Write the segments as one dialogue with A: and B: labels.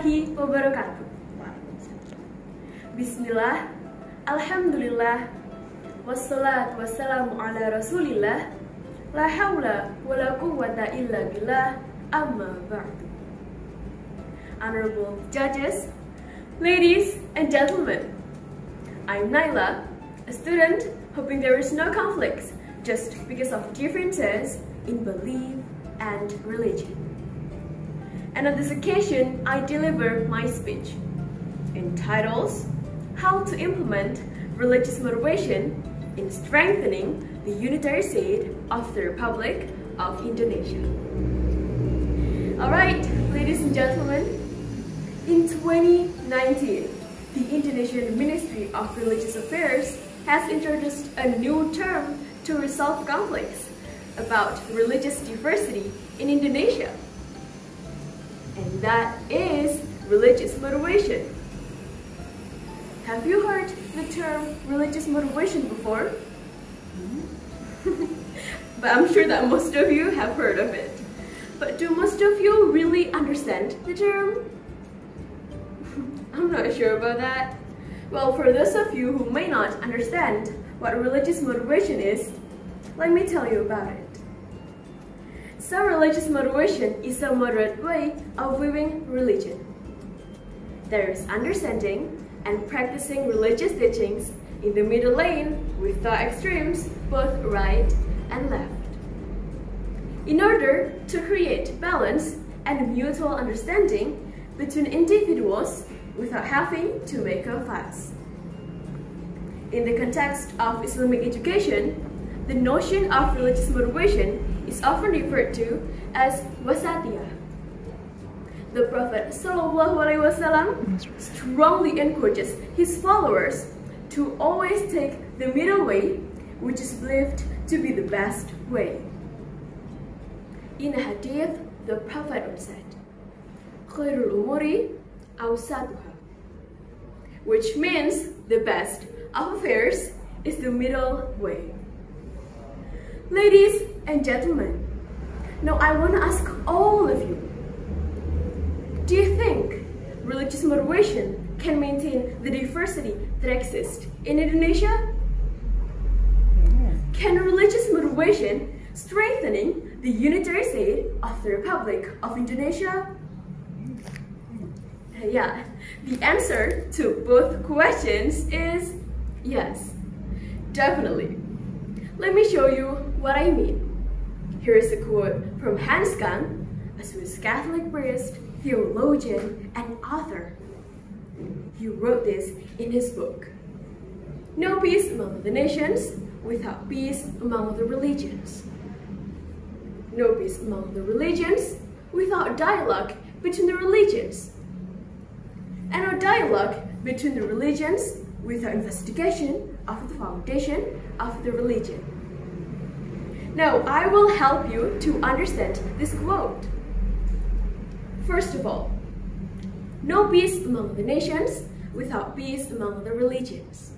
A: warahmatullahi wabarakatuh. Bismillah, Alhamdulillah, wassalatu wassalamu ala rasulillah, la hawla wa la quwwata illa billah, amma ba'du. Honorable judges, ladies and gentlemen, I'm Nayla, a student hoping there is no conflicts just because of differences in belief and religion. And on this occasion, I deliver my speech entitled How to Implement Religious Motivation in Strengthening the Unitary State of the Republic of Indonesia. Alright, ladies and gentlemen, in 2019, the Indonesian Ministry of Religious Affairs has introduced a new term to resolve conflicts about religious diversity in Indonesia. And that is religious motivation. Have you heard the term religious motivation before? But I'm sure that most of you have heard of it. But do most of you really understand the term? I'm not sure about that. Well, for those of you who may not understand what religious motivation is, let me tell you about it. So religious motivation is a moderate way of viewing religion. There is understanding and practicing religious teachings in the middle lane with the extremes, both right and left, in order to create balance and mutual understanding between individuals without having to make a fuss. In the context of Islamic education, the notion of religious motivation is often referred to as wasatiyah. The Prophet ﷺ strongly encourages his followers to always take the middle way, which is believed to be the best way. In a hadith, the Prophet said, "Khairul umuri awsatuha," which means the best of affairs is the middle way. Ladies and gentlemen, now I want to ask all of you, do you think religious motivation can maintain the diversity that exists in Indonesia? Can religious motivation strengthening the unitary state of the Republic of Indonesia? Yeah, the answer to both questions is yes, definitely. Let me show you what I mean. Here is a quote from Hans Kang, a Swiss Catholic priest, theologian, and author. He wrote this in his book, "No peace among the nations without peace among the religions. No peace among the religions without dialogue between the religions. And no dialogue between the religions without investigation of the foundation of the religion." Now, I will help you to understand this quote. First of all, no peace among the nations without peace among the religions.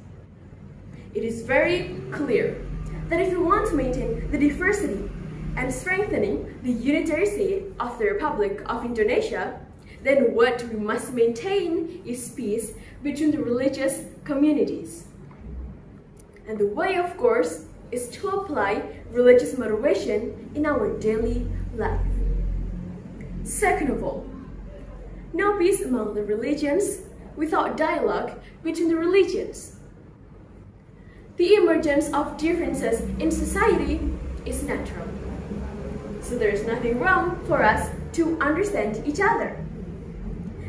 A: It is very clear that if you want to maintain the diversity and strengthening the unitary state of the Republic of Indonesia, then what we must maintain is peace between the religious communities. And the way, of course, is to apply religious motivation in our daily life. Second of all, no peace among the religions without dialogue between the religions. The emergence of differences in society is natural, so there is nothing wrong for us to understand each other.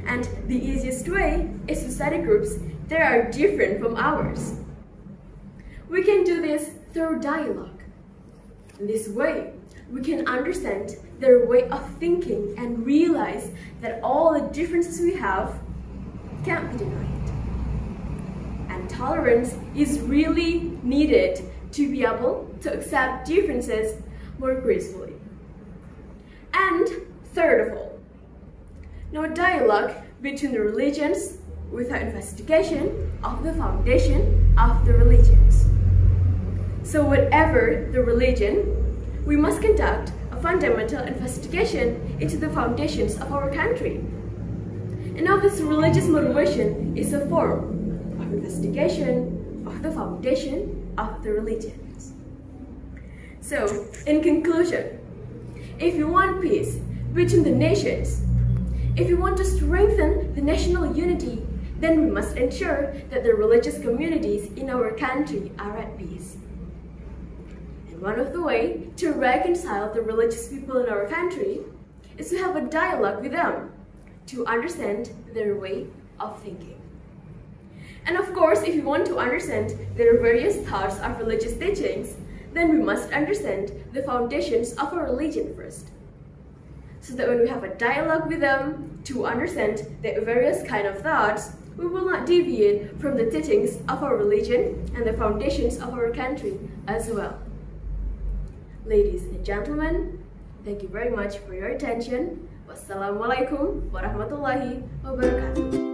A: And the easiest way is to study groups that are different from ours. We can do this through dialogue. In this way, we can understand their way of thinking and realize that all the differences we have can't be denied. And tolerance is really needed to be able to accept differences more gracefully. And third of all, no dialogue between the religions without investigation of the foundation of the religions. So whatever the religion, we must conduct a fundamental investigation into the foundations of our country. And now this religious motivation is a form of investigation of the foundation of the religions. So, in conclusion, if you want peace between the nations, if you want to strengthen the national unity, then we must ensure that the religious communities in our country are at peace. And one of the ways to reconcile the religious people in our country is to have a dialogue with them, to understand their way of thinking. And of course, if you want to understand their various thoughts of religious teachings, then we must understand the foundations of our religion first. So that when we have a dialogue with them to understand the various kind of thoughts, we will not deviate from the teachings of our religion and the foundations of our country as well. Ladies and gentlemen, thank you very much for your attention. Wassalamualaikum warahmatullahi wabarakatuh.